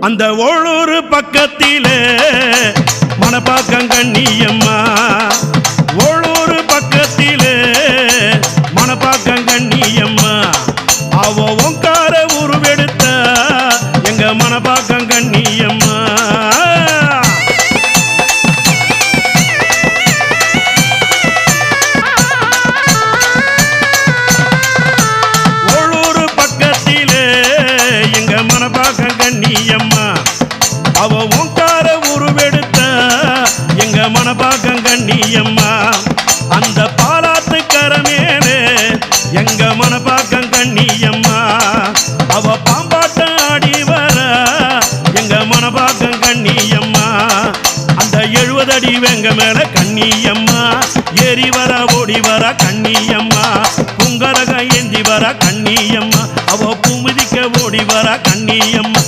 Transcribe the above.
அந்த ஓளூர் பக்கத்திலே மணப்பாக்கம் கண்ணியம்மா, ஓளூர் பக்கத்திலே மணப்பாக்கம் கண்ணியம்மா, அவ ஓங்கார உருவெடுத்த எங்க மணப்பாக்கம் கண்ணியம்மா. ஓளூர் பக்கத்திலே எங்க மணப்பாக்கம் கண்ணியம்மா, அவ ஓங்கார உருவெடுத்த எங்க மணப்பாக்கம் கண்ணியம்மா. அந்த பாலாத்து கரமேலே எங்க மணப்பாக்கம் கண்ணியம்மா, அவ பாம்பாட்டம் ஆடி வர எங்க மணப்பாக்கம் கண்ணியம்மா. அந்த 70 அடி வெங்க மேல கண்ணியம்மா, ஏறி வர ஓடி வர கண்ணியம்மா, குங்கரக ஏந்தி வர கண்ணியம்மா, அவ பூமிதிக்க ஓடி வர கண்ணியம்மா.